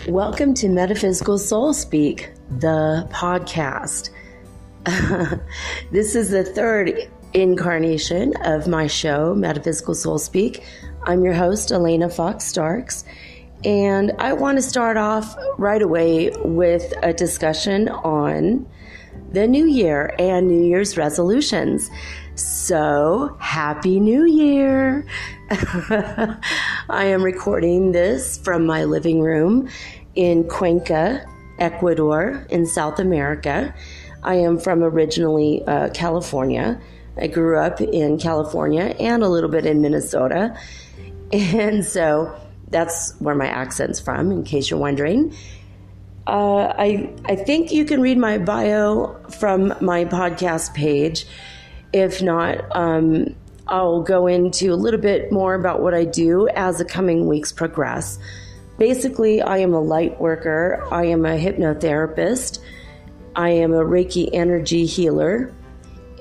Welcome to Metaphysical Soul Speak, the podcast. This is the third incarnation of my show, Metaphysical Soul Speak. I'm your host, Alanna Fox Starks, and I want to start off right away with a discussion on the new year and New Year's resolutions. So, Happy New Year! I am recording this from my living room in Cuenca, Ecuador, in South America. I am from originally California. I grew up in California and a little bit in Minnesota. And so that's where my accent's from, in case you're wondering. I think you can read my bio from my podcast page. If not, I'll go into a little bit more about what I do as the coming weeks progress. Basically, I am a light worker. I am a hypnotherapist. I am a Reiki energy healer.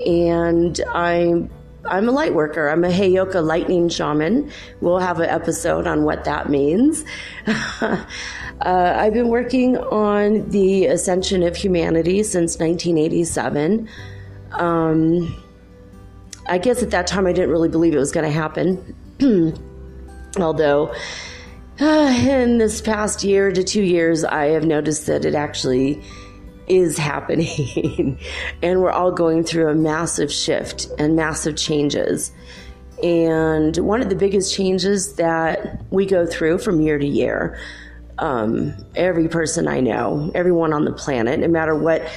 And I'm a light worker. I'm a Heyoka lightning shaman. We'll have an episode on what that means. I've been working on the Ascension of humanity since 1987. I guess at that time I didn't really believe it was going to happen. Although in this past year to 2 years, I have noticed that it actually is happening. And we're all going through a massive shift and massive changes. And one of the biggest changes that we go through from year to year, every person I know, everyone on the planet, no matter what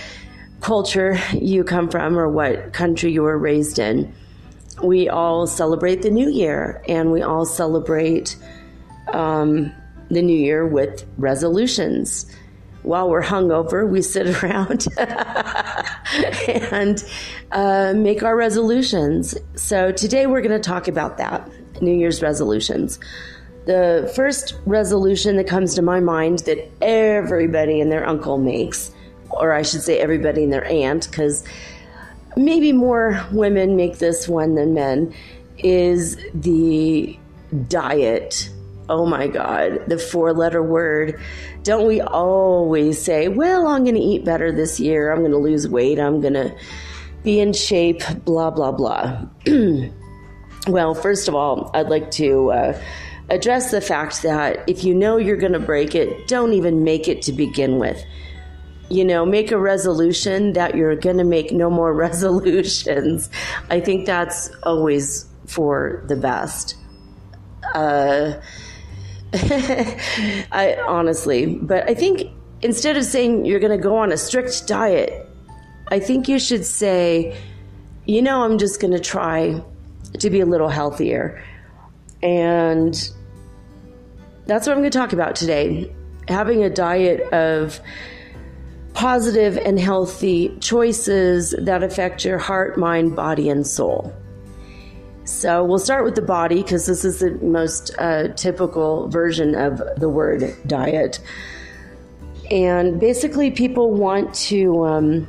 culture you come from or what country you were raised in, we all celebrate the new year, and we all celebrate the new year with resolutions. While we're hungover, we sit around and make our resolutions. So today we're going to talk about that, New Year's resolutions. The first resolution that comes to my mind that everybody and their uncle makes, or I should say everybody and their aunt, because maybe more women make this one than men, is the diet. Oh my God, the 4-letter word. Don't we always say, well, I'm going to eat better this year. I'm going to lose weight. I'm going to be in shape, blah, blah, blah. Well, first of all, I'd like to address the fact that if you know you're going to break it, don't even make it to begin with. You know, make a resolution that you're going to make no more resolutions. I think that's always for the best. But I think instead of saying you're going to go on a strict diet, I think you should say, you know, I'm just going to try to be a little healthier. And that's what I'm going to talk about today. Having a diet of positive and healthy choices that affect your heart, mind, body, and soul. So we'll start with the body because this is the most typical version of the word diet. And basically people want to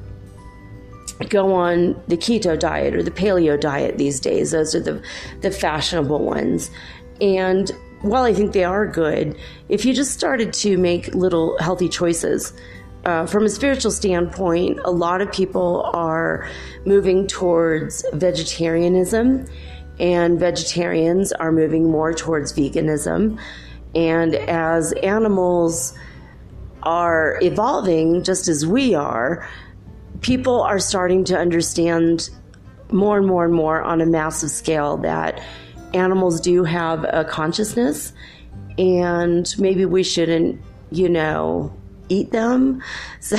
go on the keto diet or the paleo diet these days. Those are the fashionable ones. And while I think they are good, if you just started to make little healthy choices, from a spiritual standpoint, a lot of people are moving towards vegetarianism, and vegetarians are moving more towards veganism. And as animals are evolving, just as we are, people are starting to understand more and more and more on a massive scale that animals do have a consciousness, and maybe we shouldn't, eat them. So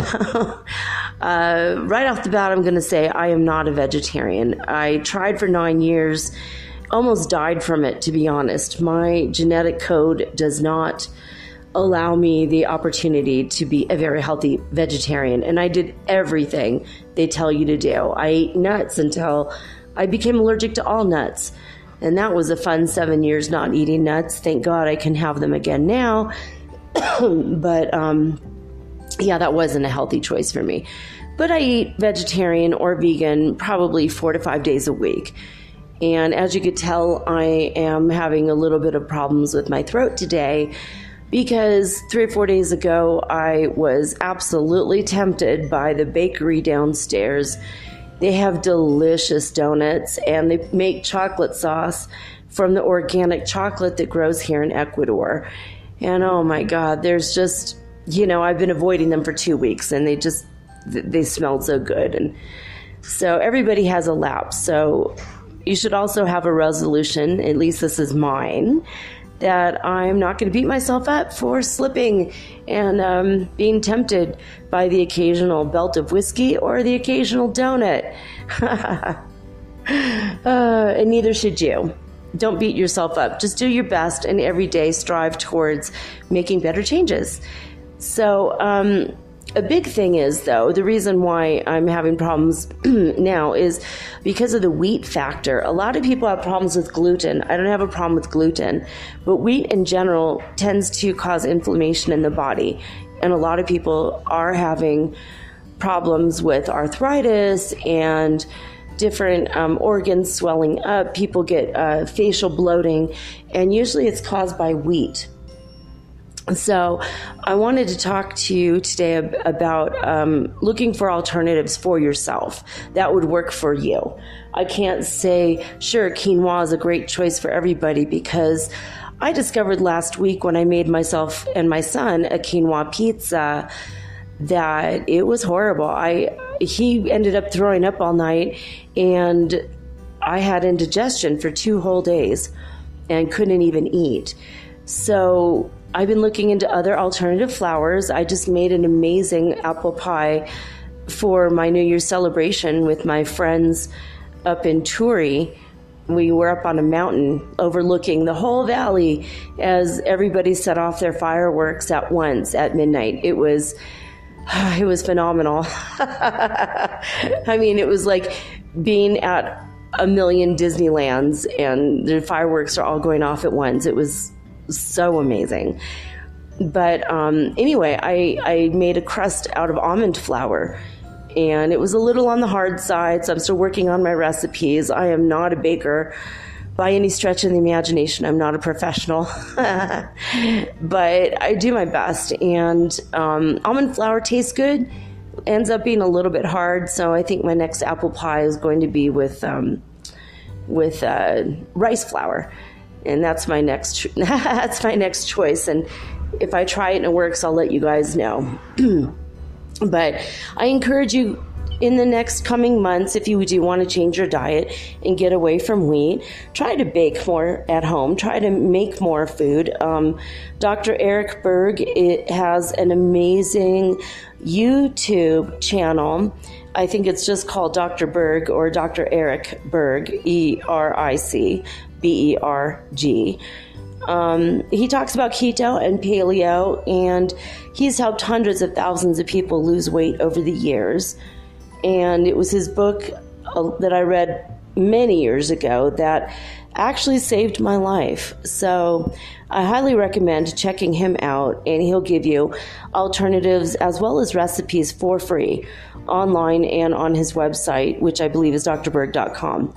right off the bat, I'm going to say I am not a vegetarian. I tried for 9 years, almost died from it, to be honest. My genetic code does not allow me the opportunity to be a very healthy vegetarian. And I did everything they tell you to do. I ate nuts until I became allergic to all nuts. And that was a fun 7 years not eating nuts. Thank God I can have them again now. But yeah, that wasn't a healthy choice for me. But I eat vegetarian or vegan probably 4 to 5 days a week. And as you could tell, I am having a little bit of problems with my throat today because 3 or 4 days ago, I was absolutely tempted by the bakery downstairs. They have delicious donuts, and they make chocolate sauce from the organic chocolate that grows here in Ecuador. And oh my God, there's just, I've been avoiding them for 2 weeks, and they smelled so good. And so everybody has a lapse. So you should also have a resolution, at least this is mine, that I'm not going to beat myself up for slipping and being tempted by the occasional belt of whiskey or the occasional donut. And neither should you. Don't beat yourself up. Just do your best and every day strive towards making better changes. So a big thing is, though, the reason why I'm having problems now is because of the wheat factor. A lot of people have problems with gluten. I don't have a problem with gluten, but wheat in general tends to cause inflammation in the body. And a lot of people are having problems with arthritis and different organs swelling up. People get facial bloating, and usually it's caused by wheat. So I wanted to talk to you today about looking for alternatives for yourself that would work for you. I can't say, sure, quinoa is a great choice for everybody, because I discovered last week when I made myself and my son a quinoa pizza that it was horrible. He ended up throwing up all night, and I had indigestion for 2 whole days and couldn't even eat. So I've been looking into other alternative flours. I just made an amazing apple pie for my New Year's celebration with my friends up in Turi. We were up on a mountain overlooking the whole valley as everybody set off their fireworks at once at midnight. It was phenomenal. I mean, it was like being at a million Disneylands and the fireworks are all going off at once. It was so amazing. But anyway, I made a crust out of almond flour, and it was a little on the hard side, so I'm still working on my recipes. I am not a baker by any stretch of the imagination. I'm not a professional, but I do my best. And almond flour tastes good, ends up being a little bit hard, so I think my next apple pie is going to be with rice flour. And that's my next choice. And if I try it and it works, I'll let you guys know. But I encourage you in the next coming months, if you do want to change your diet and get away from wheat, try to bake more at home. Try to make more food. Dr. Eric Berg has an amazing YouTube channel. I think it's just called Dr. Berg or Dr. Eric Berg, ERIC. BERG. He talks about keto and paleo, and he's helped hundreds of thousands of people lose weight over the years. And it was his book that I read many years ago that actually saved my life. So I highly recommend checking him out, and he'll give you alternatives as well as recipes for free online and on his website, which I believe is drberg.com.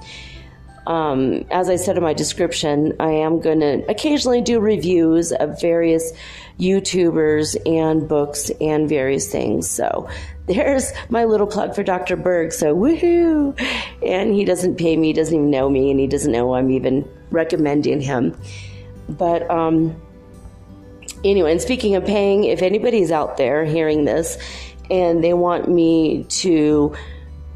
As I said in my description, I am going to occasionally do reviews of various YouTubers and books and various things. So there's my little plug for Dr. Berg. So woohoo! And he doesn't pay me, doesn't even know me, and he doesn't know I'm even recommending him. But anyway, and speaking of paying, if anybody's out there hearing this and they want me to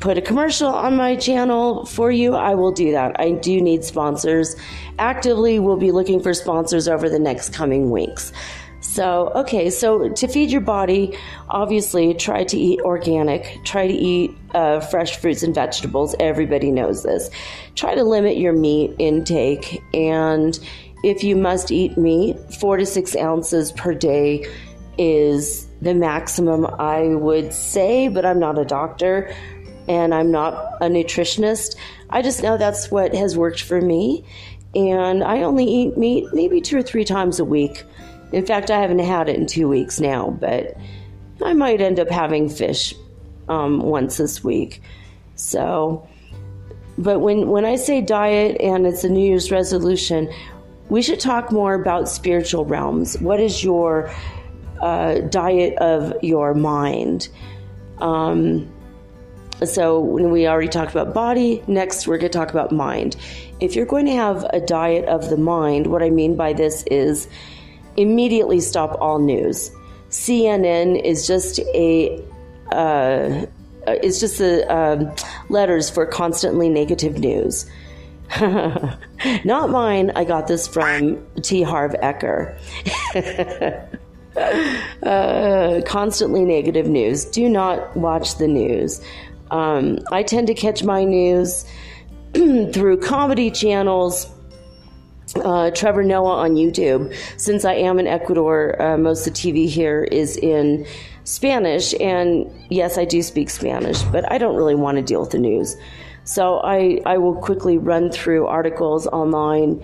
put a commercial on my channel for you, I will do that. I do need sponsors. Actively, we'll be looking for sponsors over the next coming weeks. So, okay, so to feed your body, obviously try to eat organic. Try to eat fresh fruits and vegetables. Everybody knows this. Try to limit your meat intake. And if you must eat meat, 4 to 6 ounces per day is the maximum, I would say, but I'm not a doctor. And I'm not a nutritionist. I just know that's what has worked for me. And I only eat meat maybe 2 or 3 times a week. In fact, I haven't had it in 2 weeks now, but I might end up having fish once this week. So, but when I say diet and it's a New Year's resolution, we should talk more about spiritual realms. What is your diet of your mind? So when we already talked about body, next we're going to talk about mind. If you're going to have a diet of the mind, what I mean by this is immediately stop all news. CNN is just the letters for constantly negative news. Not mine. I got this from T. Harv Eker. Constantly negative news. Do not watch the news. I tend to catch my news through comedy channels, Trevor Noah on YouTube. Since I am in Ecuador, most of the TV here is in Spanish, and yes, I do speak Spanish, but I don't really want to deal with the news. So I will quickly run through articles online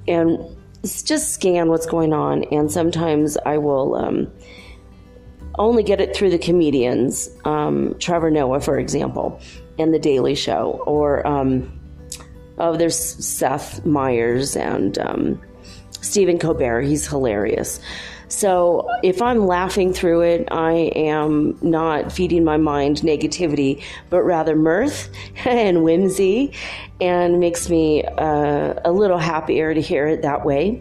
and just scan what's going on, and sometimes I will only get it through the comedians, Trevor Noah, for example, and The Daily Show, or there's Seth Meyers and Stephen Colbert. He's hilarious. So if I'm laughing through it, I am not feeding my mind negativity, but rather mirth and whimsy, and makes me a little happier to hear it that way.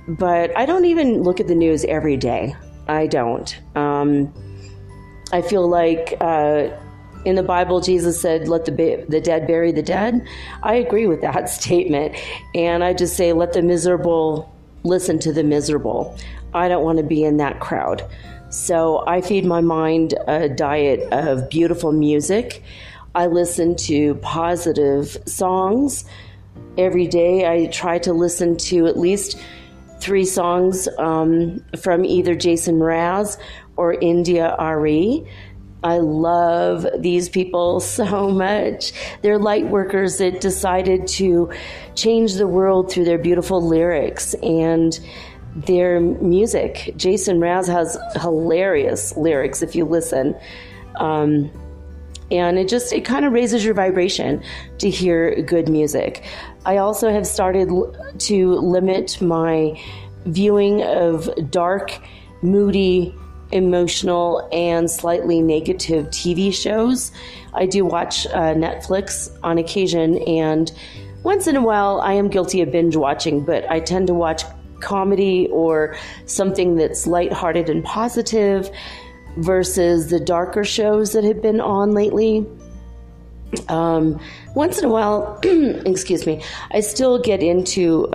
But I don't even look at the news every day. I don't. I feel like in the Bible, Jesus said, let the dead bury the dead. I agree with that statement. And I just say, let the miserable listen to the miserable. I don't want to be in that crowd. So I feed my mind a diet of beautiful music. I listen to positive songs. Every day I try to listen to at least 3 songs from either Jason Mraz or India Ari. I love these people so much. They're light workers that decided to change the world through their beautiful lyrics and their music. Jason Mraz has hilarious lyrics if you listen. And it kind of raises your vibration to hear good music. I also have started to limit my viewing of dark, moody, emotional, and slightly negative TV shows. I do watch Netflix on occasion, and once in a while I am guilty of binge watching, but I tend to watch comedy or something that's lighthearted and positive versus the darker shows that have been on lately. Once in a while, excuse me, I still get into,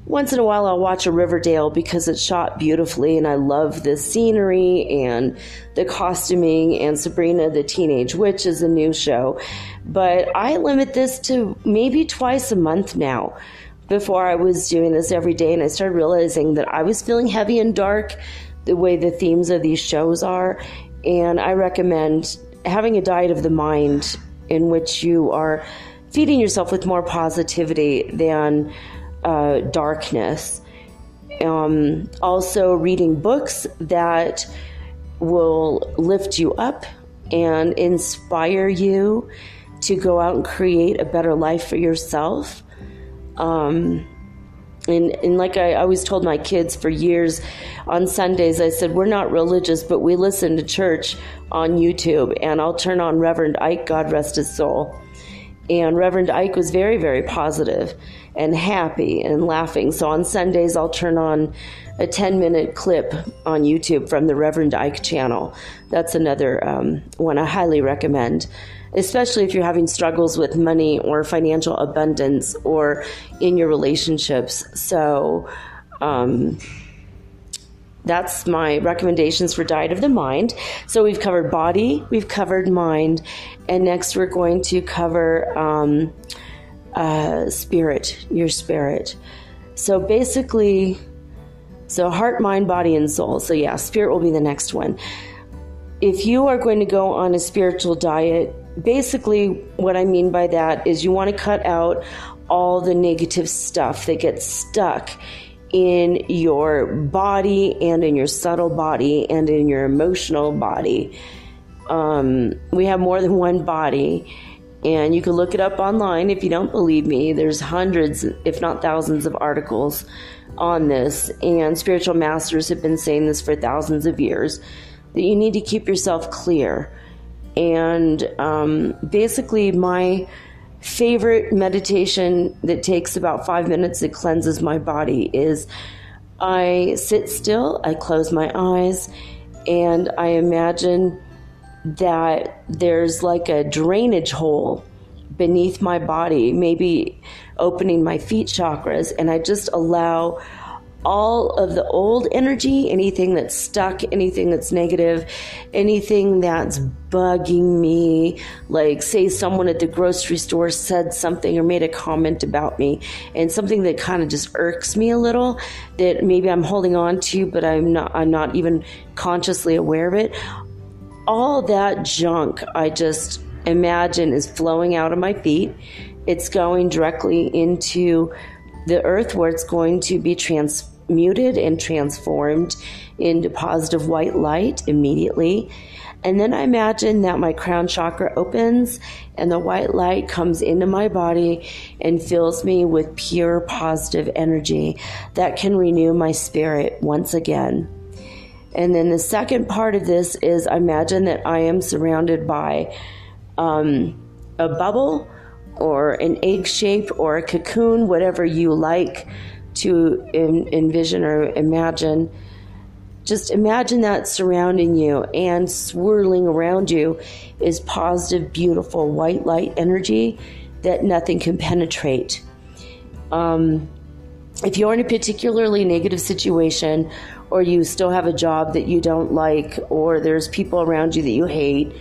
once in a while I'll watch a Riverdale because it's shot beautifully and I love the scenery and the costuming, and Sabrina the Teenage Witch is a new show. But I limit this to maybe twice a month now. Before I was doing this every day, and I started realizing that I was feeling heavy and dark the way the themes of these shows are, and I recommend having a diet of the mind in which you are feeding yourself with more positivity than darkness. Also reading books that will lift you up and inspire you to go out and create a better life for yourself. And like I always told my kids for years, on Sundays I said, we're not religious, but we listen to church on YouTube, and I'll turn on Reverend Ike, God rest his soul. And Reverend Ike was very, very positive and happy and laughing. So on Sundays I'll turn on a 10-minute clip on YouTube from the Reverend Ike channel. That's another one I highly recommend, especially if you're having struggles with money or financial abundance or in your relationships. So that's my recommendations for diet of the mind. So we've covered body, we've covered mind, and next we're going to cover spirit, your spirit. So basically, so heart, mind, body, and soul. So yeah, spirit will be the next one. If you are going to go on a spiritual diet, basically what I mean by that is you want to cut out all the negative stuff that gets stuck in your body and in your subtle body and in your emotional body. We have more than one body, And you can look it up online if you don't believe me. There's hundreds, if not thousands, of articles on this. And spiritual masters have been saying this for thousands of years, that you need to keep yourself clear. And basically, my favorite meditation that takes about 5 minutes, that cleanses my body, is I sit still, I close my eyes, and I imagine that there's like a drainage hole beneath my body, maybe opening my feet chakras, and I just allow all of the old energy, anything that's stuck, anything that's negative, anything that's bugging me, like say someone at the grocery store said something or made a comment about me, and something that kind of just irks me a little, that maybe I'm holding on to, but I'm not even consciously aware of it. All that junk, I just imagine, is flowing out of my feet. It's going directly into the earth, where it's going to be transmuted and transformed into positive white light immediately. And then I imagine that my crown chakra opens and the white light comes into my body and fills me with pure positive energy that can renew my spirit once again. And then the second part of this is, imagine that I am surrounded by a bubble or an egg shape or a cocoon, whatever you like to envision or imagine. Just imagine that surrounding you, and swirling around you is positive, beautiful white light energy that nothing can penetrate. If you're in a particularly negative situation, or you still have a job that you don't like, or there's people around you that you hate,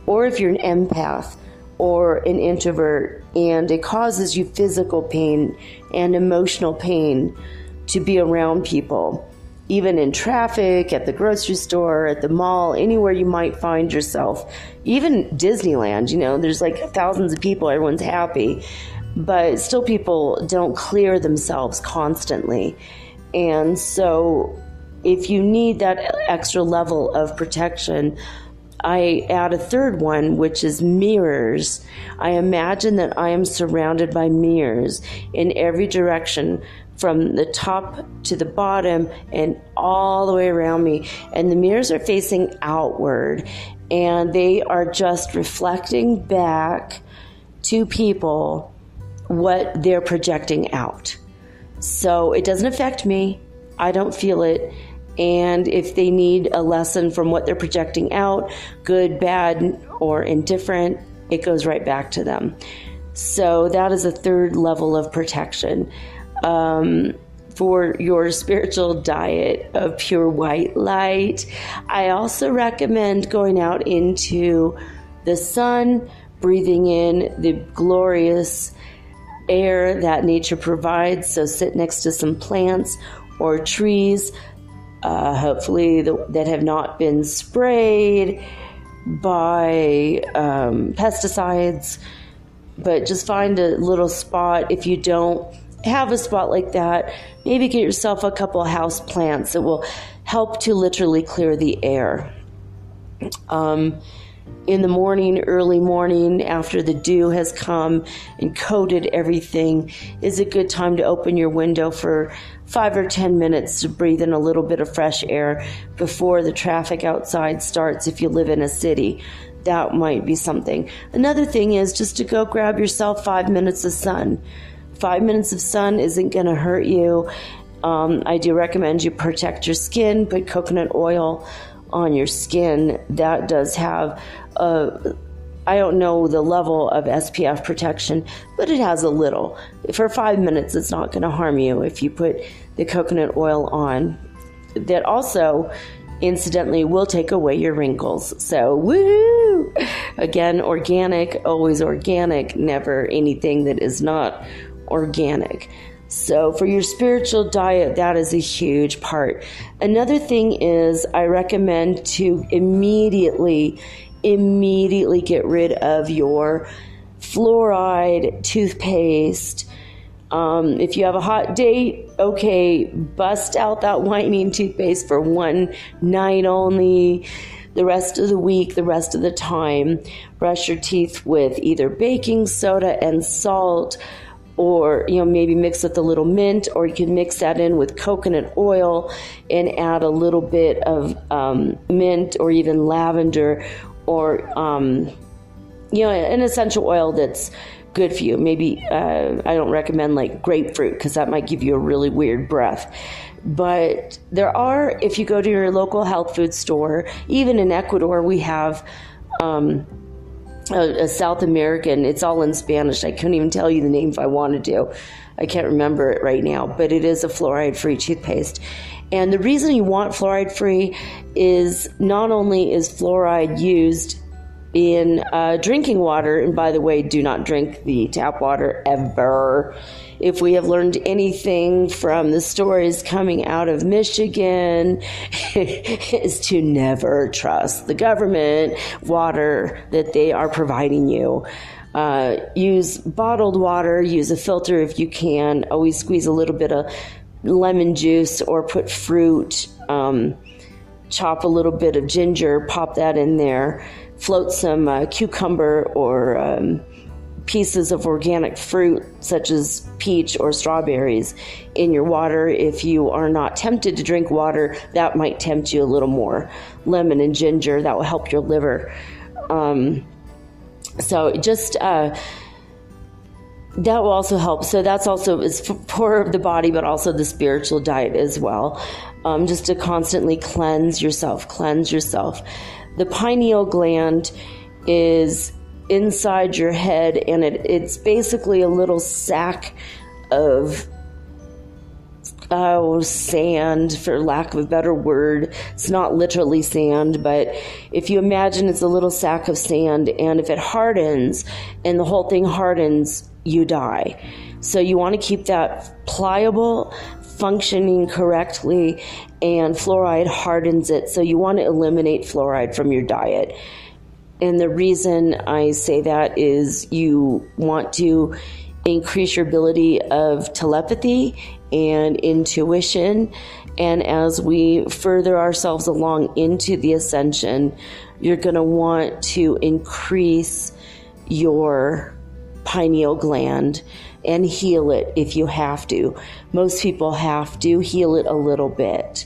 or if you're an empath or an introvert and it causes you physical pain and emotional pain to be around people, even in traffic, at the grocery store, at the mall, anywhere you might find yourself, even Disneyland, there's like thousands of people, everyone's happy, but still people don't clear themselves constantly. And so if you need that extra level of protection, I add a third one, which is mirrors. I imagine that I am surrounded by mirrors in every direction, from the top to the bottom and all the way around me. And the mirrors are facing outward, and they are just reflecting back to people what they're projecting out. So it doesn't affect me. I don't feel it. And if they need a lesson from what they're projecting out, good, bad, or indifferent, it goes right back to them. So that is a third level of protection. For your spiritual diet of pure white light, I also recommend going out into the sun, breathing in the glorious air that nature provides. So sit next to some plants or trees, hopefully that have not been sprayed by pesticides, but just find a little spot. If you don't have a spot like that, maybe get yourself a couple house plants that will help to literally clear the air. In the morning, early morning, after the dew has come and coated everything, is a good time to open your window for 5 or 10 minutes to breathe in a little bit of fresh air before the traffic outside starts. If you live in a city, that might be something. Another thing is just to go grab yourself 5 minutes of sun. 5 minutes of sun isn't going to hurt you. I do recommend you protect your skin, put coconut oil on your skin. That does have I don't know the level of SPF protection, but it has a little. For 5 minutes, it's not going to harm you if you put the coconut oil on. That also, incidentally, will take away your wrinkles. So, woo! Again, organic, always organic, never anything that is not organic. So for your spiritual diet, that is a huge part. Another thing is I recommend to immediately get rid of your fluoride toothpaste. If you have a hot date, okay, bust out that whitening toothpaste for one night only. the rest of the week, the rest of the time, brush your teeth with either baking soda and salt, or, maybe mix with a little mint, or you can mix that in with coconut oil and add a little bit of mint or even lavender, or, an essential oil that's good for you. Maybe, I don't recommend like grapefruit because that might give you a really weird breath. But there are, if you go to your local health food store, even in Ecuador, we have a South American, it's all in Spanish. I couldn't even tell you the name if I wanted to. I can't remember it right now, but it is a fluoride-free toothpaste. And the reason you want fluoride-free is not only is fluoride used in drinking water, and by the way, do not drink the tap water ever. If we have learned anything from the stories coming out of Michigan, is to never trust the government water that they are providing you. Use bottled water, use a filter if you can. Always squeeze a little bit of lemon juice or put fruit, chop a little bit of ginger, pop that in there, float some cucumber or pieces of organic fruit such as peach or strawberries in your water. If you are not tempted to drink water, that might tempt you a little more. Lemon and ginger, that will help your liver. So just that will also help. So that's also is for the body, but also the spiritual diet as well. Just to constantly cleanse yourself. The pineal gland is inside your head, and it's basically a little sack of sand, for lack of a better word. It's not literally sand, but if you imagine it's a little sack of sand, and if it hardens and the whole thing hardens, you die. So you want to keep that pliable, functioning correctly, and fluoride hardens it. So you want to eliminate fluoride from your diet. And the reason I say that is you want to increase your ability of telepathy and intuition. And as we further ourselves along into the ascension, you're going to want to increase your pineal gland and heal it if you have to. Most people have to heal it a little bit.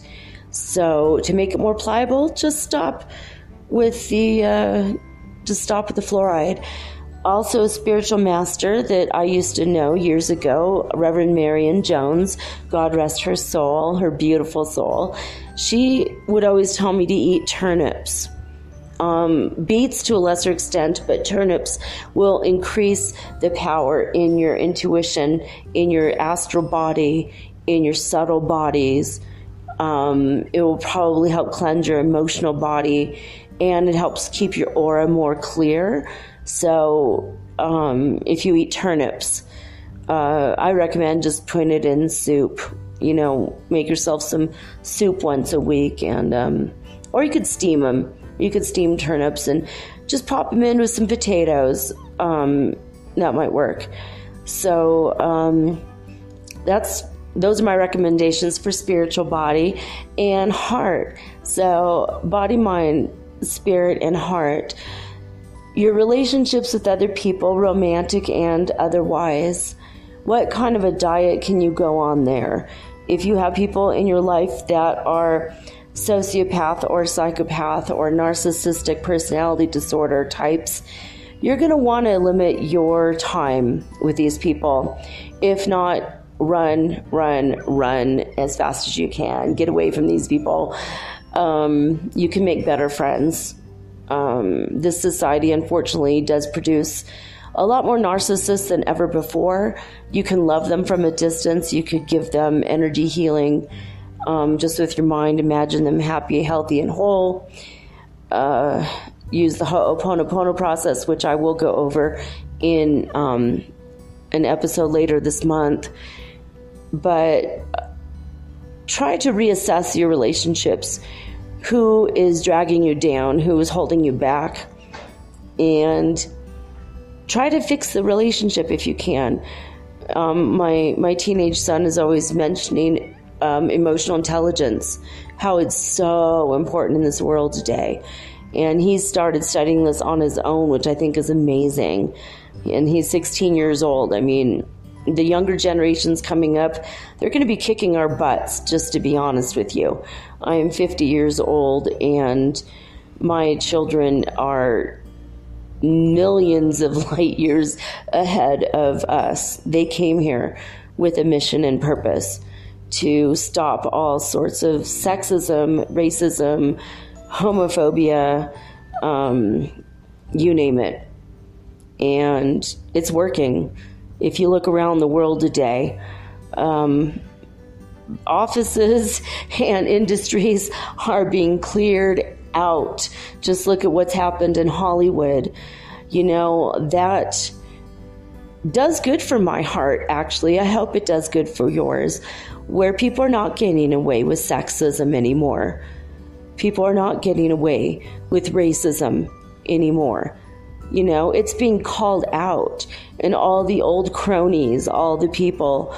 So to make it more pliable, just stop with the fluoride. Also, a spiritual master that I used to know years ago, Reverend Marion Jones, God rest her soul, her beautiful soul, she would always tell me to eat turnips. Beets to a lesser extent, but turnips will increase the power in your intuition, in your astral body, in your subtle bodies. It will probably help cleanse your emotional body, and it helps keep your aura more clear. So if you eat turnips, I recommend just putting it in soup. Make yourself some soup once a week, and or you could steam them. You could steam turnips and just pop them in with some potatoes. That might work. So those are my recommendations for spiritual body and heart. So body, mind, spirit, and heart. Your relationships with other people, romantic and otherwise. What kind of a diet can you go on there? If you have people in your life that are sociopath or psychopath or narcissistic personality disorder types, you're going to want to limit your time with these people. If not, run as fast as you can. Get away from these people. You can make better friends. This society, unfortunately, does produce a lot more narcissists than ever before. You can love them from a distance. You could give them energy healing just with your mind. Imagine them happy, healthy, and whole. Use the Ho'oponopono process, which I will go over in an episode later this month. But try to reassess your relationships. Who is dragging you down? Who is holding you back? And try to fix the relationship if you can. My teenage son is always mentioning emotional intelligence, how it's so important in this world today. And he started studying this on his own, which I think is amazing. And he's 16 years old. I mean, the younger generations coming up, they're going to be kicking our butts, just to be honest with you. I am 50 years old, and my children are millions of light years ahead of us. They came here with a mission and purpose to stop all sorts of sexism, racism, homophobia, you name it. And it's working. If you look around the world today, offices and industries are being cleared out. Just look at what's happened in Hollywood. You know, that does good for my heart, actually. I hope it does good for yours, where people are not getting away with sexism anymore. People are not getting away with racism anymore. You know, it's being called out, and all the old cronies, all the people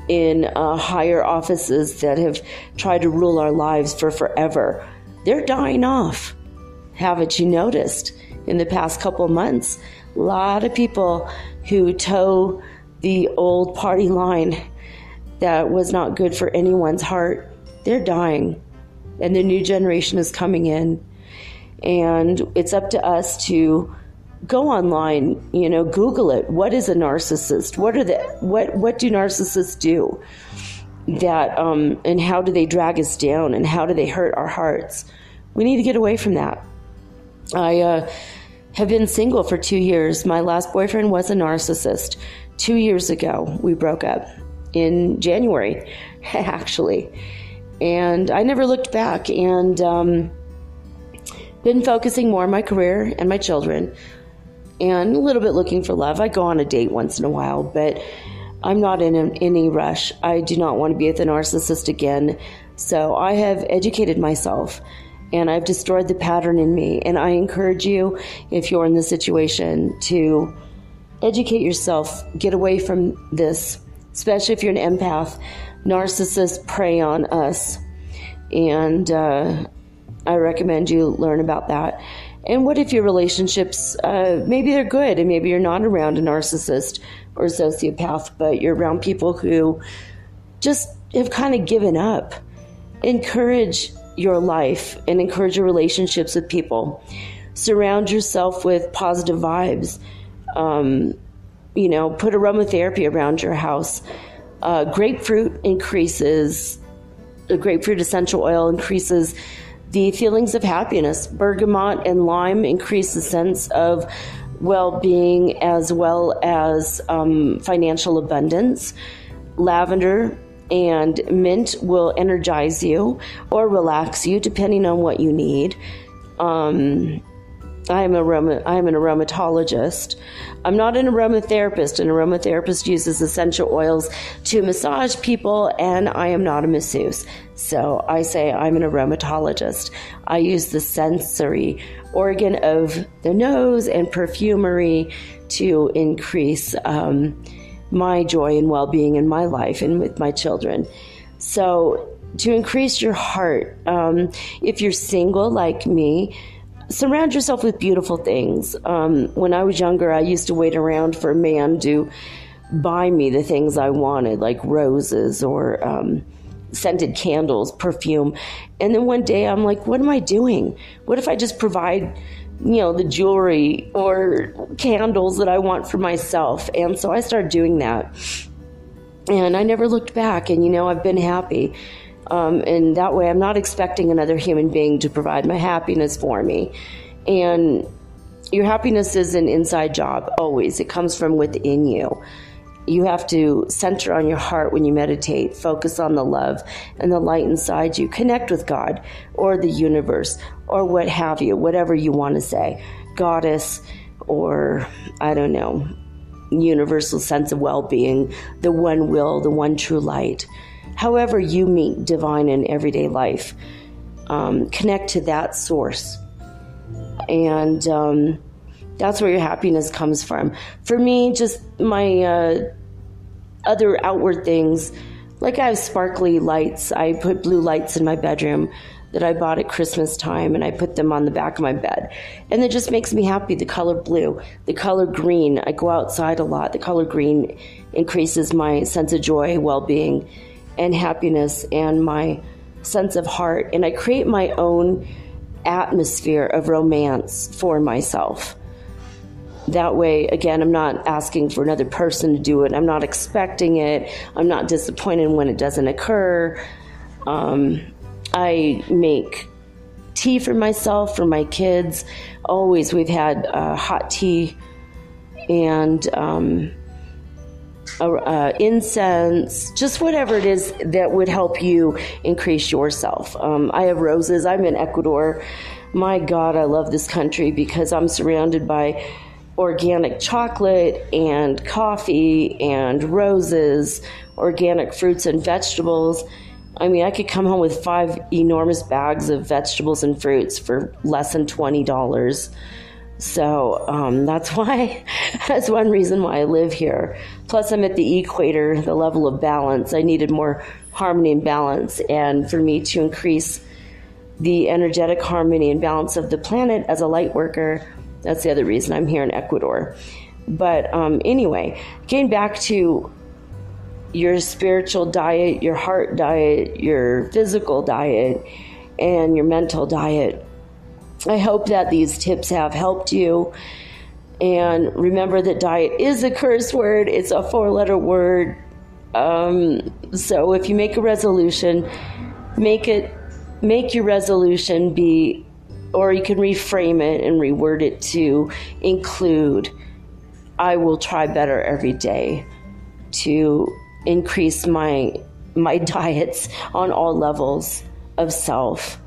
in higher offices that have tried to rule our lives for forever, they're dying off. Haven't you noticed in the past couple of months, a lot of people who toe the old party line that was not good for anyone's heart, they're dying, and the new generation is coming in. And it's up to us to go online, you know, Google it. What is a narcissist? What do narcissists do? That and how do they drag us down, and how do they hurt our hearts? We need to get away from that. I have been single for 2 years. My last boyfriend was a narcissist. 2 years ago, we broke up in January, actually. And I never looked back, and been focusing more on my career and my children, and a little bit looking for love. I go on a date once in a while, but I'm not in any rush. I do not want to be with a narcissist again. So I have educated myself, and I've destroyed the pattern in me. And I encourage you, if you're in this situation, to educate yourself, get away from this, especially if you're an empath. Narcissists prey on us, and I recommend you learn about that. And what if your relationships, maybe they're good, and maybe you're not around a narcissist or a sociopath, but you're around people who just have kind of given up. Encourage your life and encourage your relationships with people. Surround yourself with positive vibes. You know, put aromatherapy around your house. Grapefruit essential oil increases the feelings of happiness. Bergamot and lime increase the sense of well-being as well as financial abundance. Lavender and mint will energize you or relax you, depending on what you need. I'm an aromatologist. I'm not an aromatherapist. An aromatherapist uses essential oils to massage people, and I am not a masseuse. So I say I'm an aromatologist. I use the sensory organ of the nose and perfumery to increase my joy and well-being in my life and with my children. So to increase your heart, if you're single like me, surround yourself with beautiful things. When I was younger, I used to wait around for a man to buy me the things I wanted, like roses or scented candles, perfume. And then one day I'm like, what am I doing? What if I just provide, the jewelry or candles that I want for myself? And so I started doing that. And I never looked back, and I've been happy. And that way I'm not expecting another human being to provide my happiness for me. And your happiness is an inside job, always. It comes from within you. You have to center on your heart when you meditate, focus on the love and the light inside you, connect with God or the universe or what have you, whatever you want to say, goddess or, I don't know, universal sense of well-being, the one will, the one true light. However you meet divine in everyday life, connect to that source. And that's where your happiness comes from. For me, just my other outward things, like I have sparkly lights. I put blue lights in my bedroom. that I bought at Christmas time, and I put them on the back of my bed. And it just makes me happy. The color blue, the color green. I go outside a lot. The color green increases my sense of joy, well-being, and happiness, and my sense of heart. And I create my own atmosphere of romance for myself. That way, again, I'm not asking for another person to do it. I'm not expecting it. I'm not disappointed when it doesn't occur. I make tea for myself, for my kids. Always, we've had hot tea and incense, just whatever it is that would help you increase yourself. I have roses. I'm in Ecuador. My God, I love this country because I'm surrounded by organic chocolate and coffee and roses, organic fruits and vegetables. I mean, I could come home with 5 enormous bags of vegetables and fruits for less than $20. So that's one reason why I live here. Plus, I'm at the equator, the level of balance. I needed more harmony and balance. And for me to increase the energetic harmony and balance of the planet as a light worker, that's the other reason I'm here in Ecuador. But anyway, getting back to your spiritual diet, your heart diet, your physical diet, and your mental diet. I hope that these tips have helped you. And remember that diet is a curse word. It's a 4-letter word. So if you make a resolution, make your resolution be, or you can reframe it and reword it to include, I will try better every day to increase my diets on all levels of self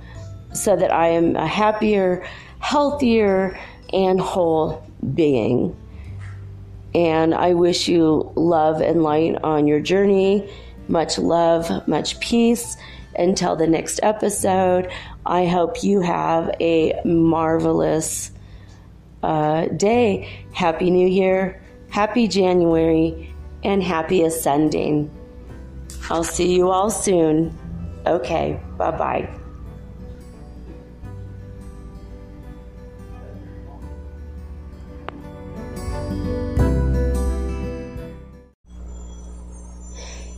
so that I am a happier, healthier, and whole being. And I wish you love and light on your journey. Much love, much peace. Until the next episode, I hope you have a marvelous day. Happy New Year, happy January, and happy ascending. I'll see you all soon. Okay, bye-bye.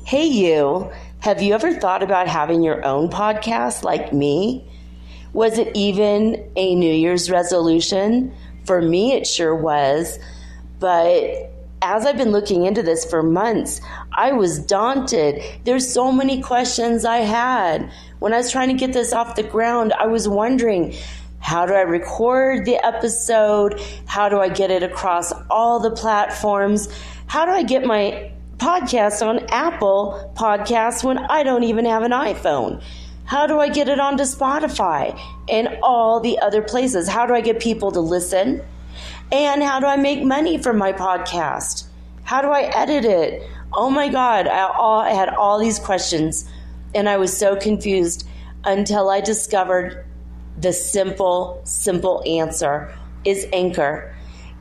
Hey you, have you ever thought about having your own podcast like me? Was it even a New Year's resolution? For me, it sure was. But as I've been looking into this for months, I was daunted. There's so many questions I had. When I was trying to get this off the ground, I was wondering, how do I record the episode? How do I get it across all the platforms? How do I get my podcast on Apple Podcasts when I don't even have an iPhone? How do I get it onto Spotify and all the other places? How do I get people to listen? And how do I make money from my podcast? How do I edit it? Oh my God, I had all these questions and I was so confused until I discovered the simple answer is Anchor.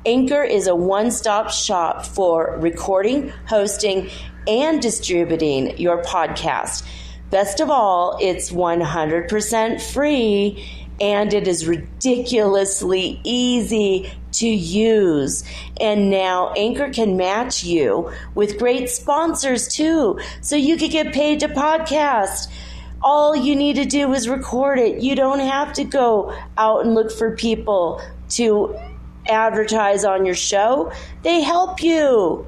Anchor is a one-stop shop for recording, hosting, and distributing your podcast. Best of all, it's 100% free, and it is ridiculously easy to use. And now Anchor can match you with great sponsors too, so you can get paid to podcast. All you need to do is record it. You don't have to go out and look for people to advertise on your show. They help you.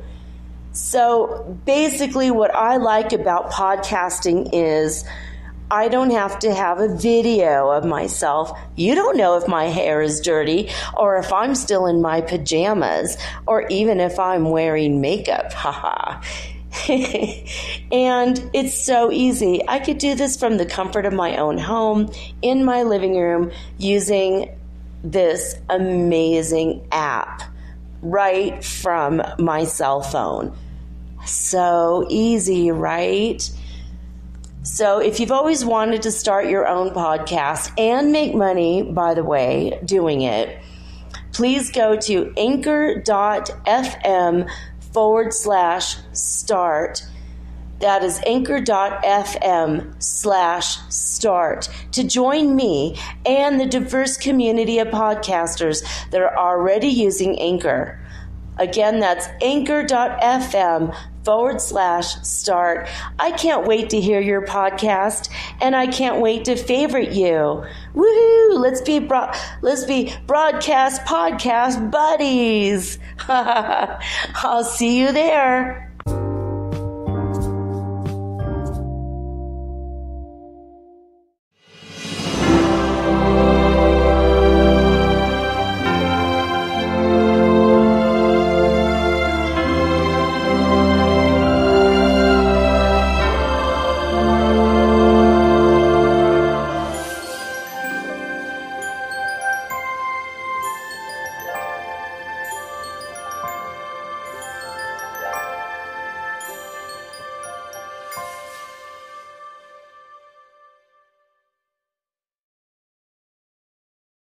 So basically what I like about podcasting is I don't have to have a video of myself. You don't know if my hair is dirty or if I'm still in my pajamas or even if I'm wearing makeup. Haha. And it's so easy. I could do this from the comfort of my own home in my living room using this amazing app right from my cell phone. So easy, right? So if you've always wanted to start your own podcast and make money, by the way, doing it, please go to anchor.fm/start That is anchor.fm/start to join me and the diverse community of podcasters that are already using Anchor. Again, that's anchor.fm/start. I can't wait to hear your podcast, and I can't wait to favorite you. Woohoo! Let's be broadcast podcast buddies. I'll see you there.